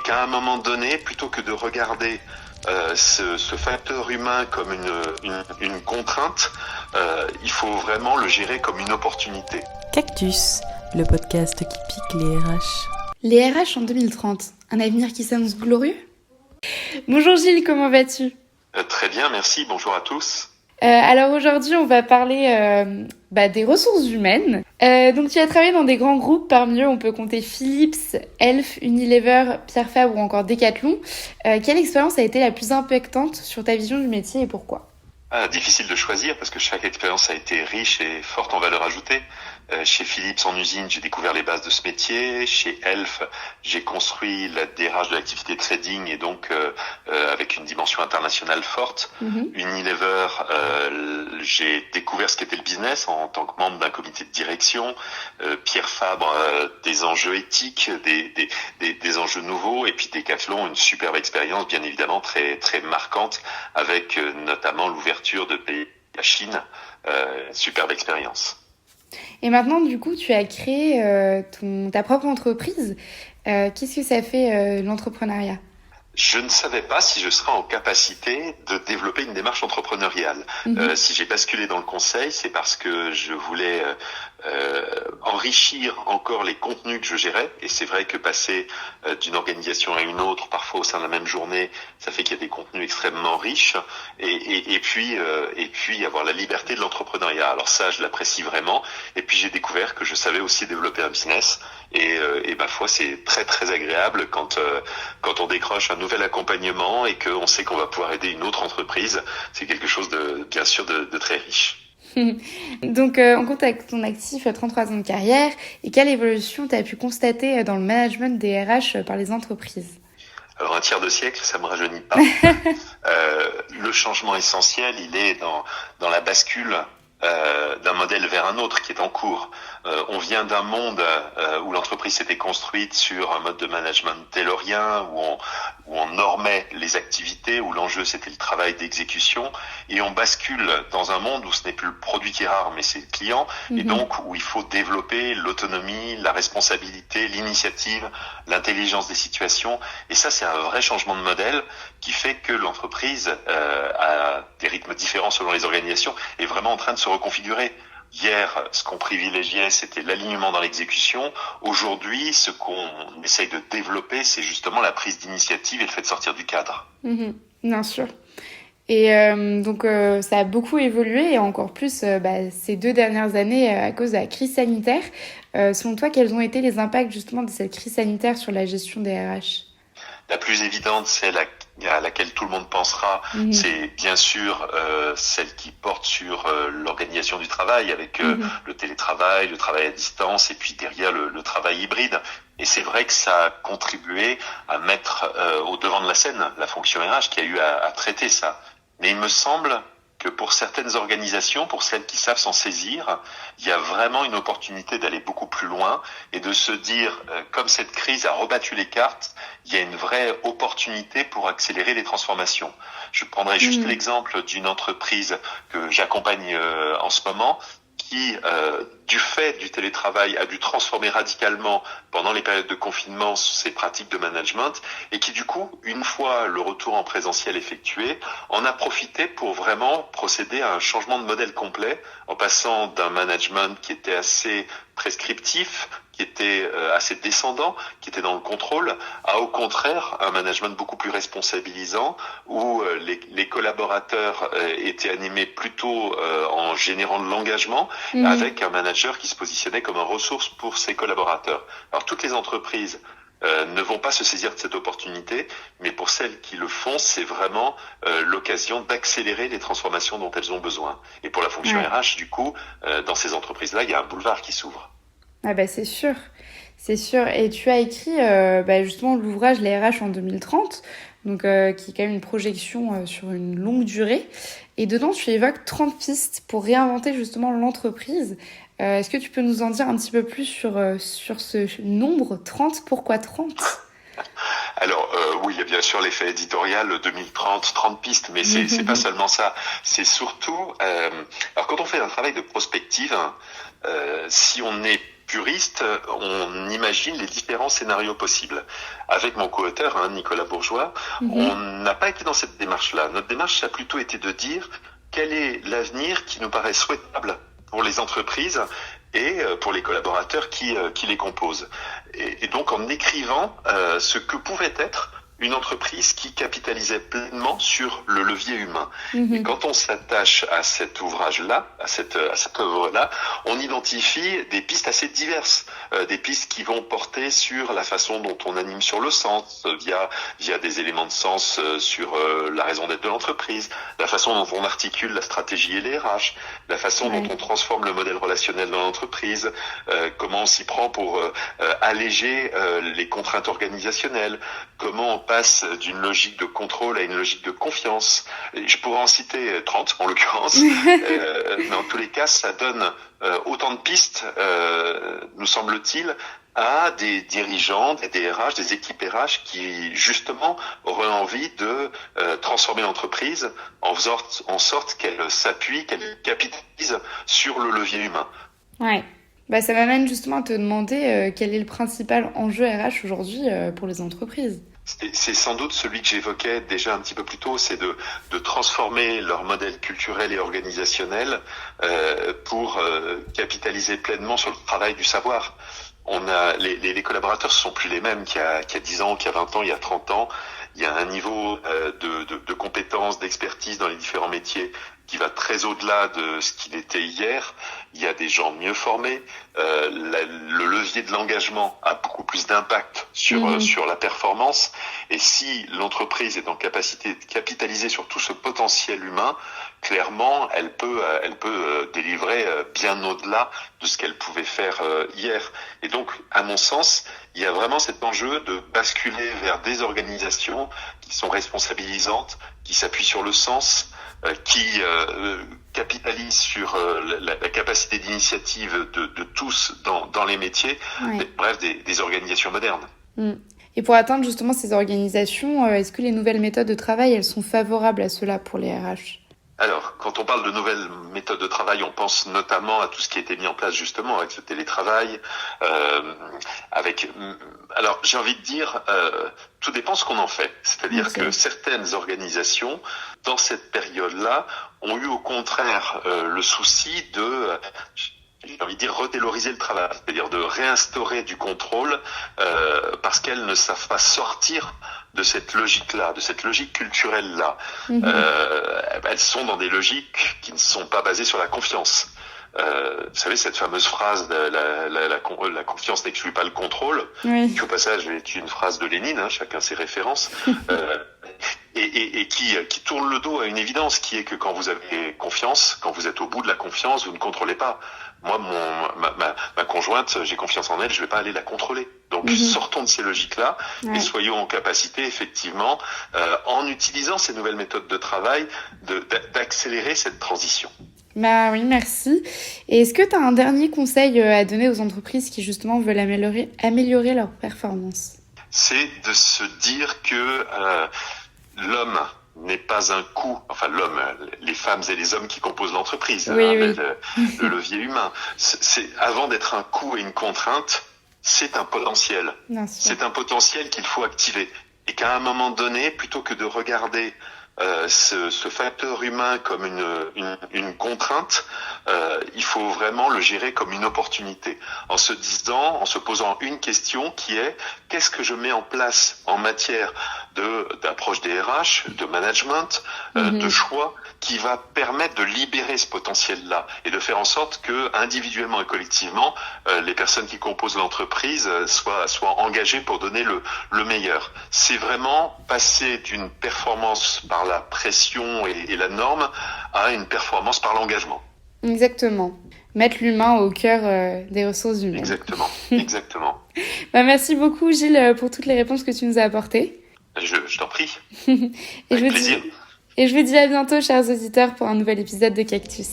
qu'à un moment donné, plutôt que de regarder ce facteur humain comme une contrainte, il faut vraiment le gérer comme une opportunité. Cactus, le podcast qui pique les RH. Les RH en 2030, un avenir qui s'annonce glorieux ? Bonjour Gilles, comment vas-tu ? Très bien, merci, bonjour à tous. Alors aujourd'hui, on va parler des ressources humaines. Donc tu as travaillé dans des grands groupes, parmi eux on peut compter Philips, Elf, Unilever, Pierre Fabre ou encore Decathlon. Quelle expérience a été la plus impactante sur ta vision du métier et pourquoi ? Difficile de choisir parce que chaque expérience a été riche et forte en valeur ajoutée. Chez Philips en usine, j'ai découvert les bases de ce métier. Chez Elf, j'ai construit la DRH de l'activité trading et donc avec une dimension internationale forte. Unilever, j'ai découvert ce qu'était le business en tant que membre d'un comité de direction. Pierre Fabre, des enjeux éthiques, des enjeux nouveaux. Et puis Decathlon, une superbe expérience, bien évidemment, très, très marquante, avec notamment l'ouverture de pays à la Chine. Superbe expérience. Et maintenant, du coup, tu as créé ta propre entreprise. Qu'est-ce que ça fait l'entrepreneuriat ? Je ne savais pas si je serais en capacité de développer une démarche entrepreneuriale. Si j'ai basculé dans le conseil, c'est parce que je voulais enrichir encore les contenus que je gérais. Et c'est vrai que passer d'une organisation à une autre, parfois au sein de la même journée, ça fait qu'il y a des contenus extrêmement riches. Et puis avoir la liberté de l'entrepreneuriat. Alors ça, je l'apprécie vraiment. Et puis j'ai découvert que je savais aussi développer un business. Et ma foi, c'est très très agréable quand on décroche un nouvel accompagnement et qu'on sait qu'on va pouvoir aider une autre entreprise. C'est quelque chose bien sûr de très riche. Donc on compte avec ton actif 33 ans de carrière. Et quelle évolution tu as pu constater dans le management des RH par les entreprises ? Alors un tiers de siècle, ça me rajeunit pas. Le changement essentiel, il est dans la bascule d'un modèle vers un autre qui est en cours. On vient d'un monde où l'entreprise s'était construite sur un mode de management taylorien, où on normait les activités, où l'enjeu c'était le travail d'exécution, et on bascule dans un monde où ce n'est plus le produit qui est rare, mais c'est le client, et donc où il faut développer l'autonomie, la responsabilité, l'initiative, l'intelligence des situations, et ça c'est un vrai changement de modèle qui fait que l'entreprise a des rythmes différents selon les organisations, est vraiment en train de se reconfigurer. Hier, ce qu'on privilégiait, c'était l'alignement dans l'exécution. Aujourd'hui, ce qu'on essaye de développer, c'est justement la prise d'initiative et le fait de sortir du cadre. Bien sûr. Et donc, ça a beaucoup évolué, et encore plus ces 2 dernières années à cause de la crise sanitaire. Selon toi, quels ont été les impacts justement de cette crise sanitaire sur la gestion des RH ? La plus évidente, celle à laquelle tout le monde pensera, c'est bien sûr celle qui porte sur l'organisation du travail, avec le télétravail, le travail à distance, et puis derrière le travail hybride. Et c'est vrai que ça a contribué à mettre au devant de la scène la fonction RH qui a eu à traiter ça. Mais il me semble que pour certaines organisations, pour celles qui savent s'en saisir, il y a vraiment une opportunité d'aller beaucoup plus loin et de se dire, comme cette crise a rebattu les cartes, il y a une vraie opportunité pour accélérer les transformations. Je prendrai juste l'exemple d'une entreprise que j'accompagne en ce moment, qui, du fait du télétravail, a dû transformer radicalement pendant les périodes de confinement ses pratiques de management et qui, du coup, une fois le retour en présentiel effectué, en a profité pour vraiment procéder à un changement de modèle complet en passant d'un management qui était assez prescriptif, qui était assez descendant, qui était dans le contrôle, à au contraire un management beaucoup plus responsabilisant où les collaborateurs étaient animés plutôt en générant de l'engagement avec un manager qui se positionnait comme une ressource pour ses collaborateurs. Alors toutes les entreprises ne vont pas se saisir de cette opportunité, mais pour celles qui le font, c'est vraiment l'occasion d'accélérer les transformations dont elles ont besoin. Et pour la fonction RH, du coup, dans ces entreprises-là, il y a un boulevard qui s'ouvre. Ah c'est sûr, c'est sûr. Et tu as écrit justement l'ouvrage Les RH en 2030, donc, qui est quand même une projection sur une longue durée. Et dedans, tu évoques 30 pistes pour réinventer justement l'entreprise. Est-ce que tu peux nous en dire un petit peu plus sur ce nombre 30 ? Pourquoi 30 ? Alors oui, il y a bien sûr l'effet éditorial 2030, 30 pistes, mais c'est pas seulement ça. C'est surtout, alors quand on fait un travail de prospective, si on est puriste, on imagine les différents scénarios possibles. Avec mon co-auteur, Nicolas Bourgeois, on n'a pas été dans cette démarche-là. Notre démarche, ça a plutôt été de dire quel est l'avenir qui nous paraît souhaitable pour les entreprises et pour les collaborateurs qui les composent. Et donc en écrivant ce que pouvait être une entreprise qui capitalisait pleinement sur le levier humain. Et quand on s'attache à cet ouvrage-là, à cette œuvre-là, on identifie des pistes assez diverses, des pistes qui vont porter sur la façon dont on anime sur le sens, via des éléments de sens sur la raison d'être de l'entreprise, la façon dont on articule la stratégie et les RH, la façon dont on transforme le modèle relationnel dans l'entreprise, comment on s'y prend pour alléger les contraintes organisationnelles, comment on passe d'une logique de contrôle à une logique de confiance. Et je pourrais en citer 30 en l'occurrence, mais en tous les cas, ça donne autant de pistes, nous semble-t-il, à des dirigeants, des DRH, des équipes RH qui justement auraient envie de transformer l'entreprise en faisant en sorte qu'elle s'appuie, qu'elle capitalise sur le levier humain. Ouais. Ça m'amène justement à te demander quel est le principal enjeu RH aujourd'hui pour les entreprises. C'est sans doute celui que j'évoquais déjà un petit peu plus tôt, c'est de transformer leur modèle culturel et organisationnel pour capitaliser pleinement sur le travail du savoir. Les collaborateurs ne sont plus les mêmes qu'il y a 10 ans, qu'il y a 20 ans, il y a 30 ans. Il y a un niveau de compétences, d'expertise dans les différents métiers qui va très au-delà de ce qu'il était hier. Il y a des gens mieux formés. Le levier de l'engagement a beaucoup plus d'impact sur la performance. Et si l'entreprise est en capacité de capitaliser sur tout ce potentiel humain, clairement, elle peut délivrer bien au-delà de ce qu'elle pouvait faire hier. Et donc, à mon sens, il y a vraiment cet enjeu de basculer vers des organisations qui sont responsabilisantes, qui s'appuient sur le sens, qui capitalisent sur la capacité d'initiative de tous dans les métiers, bref, des organisations modernes. Et pour atteindre justement ces organisations, est-ce que les nouvelles méthodes de travail, elles sont favorables à cela pour les RH ? Alors, quand on parle de nouvelles méthodes de travail, on pense notamment à tout ce qui a été mis en place justement avec le télétravail, alors j'ai envie de dire, tout dépend ce qu'on en fait. C'est-à-dire que certaines organisations, dans cette période-là, ont eu au contraire le souci de... j'ai envie de dire redéloriser le travail, c'est-à-dire de réinstaurer du contrôle parce qu'elles ne savent pas sortir de cette logique-là, de cette logique culturelle-là. Elles sont dans des logiques qui ne sont pas basées sur la confiance. Vous savez, cette fameuse phrase la confiance n'exclut pas le contrôle, qui au passage est une phrase de Lénine, chacun ses références, et qui tourne le dos à une évidence qui est que quand vous avez confiance, quand vous êtes au bout de la confiance, vous ne contrôlez pas. Moi, ma conjointe, j'ai confiance en elle, je vais pas aller la contrôler. Donc, sortons de ces logiques-là et soyons en capacité, effectivement, en utilisant ces nouvelles méthodes de travail, d'accélérer cette transition. Oui, merci. Et est-ce que tu as un dernier conseil à donner aux entreprises qui, justement, veulent améliorer leur performance ? C'est de se dire que l'homme n'est pas un coût, enfin l'homme, les femmes et les hommes qui composent l'entreprise, le levier humain. C'est avant d'être un coût et une contrainte, c'est un potentiel. C'est un potentiel qu'il faut activer. Et qu'à un moment donné, plutôt que de regarder ce facteur humain comme une contrainte, il faut vraiment le gérer comme une opportunité, en se posant une question qui est: qu'est-ce que je mets en place en matière d'approche des RH, de management, de choix, qui va permettre de libérer ce potentiel-là et de faire en sorte que, individuellement et collectivement, les personnes qui composent l'entreprise soient engagées pour donner le meilleur. C'est vraiment passer d'une performance par la pression et la norme à une performance par l'engagement. Exactement. Mettre l'humain au cœur des ressources humaines. Exactement. Merci beaucoup, Gilles, pour toutes les réponses que tu nous as apportées. Je t'en prie. Avec plaisir. Et je vous dis à bientôt, chers auditeurs, pour un nouvel épisode de Cactus.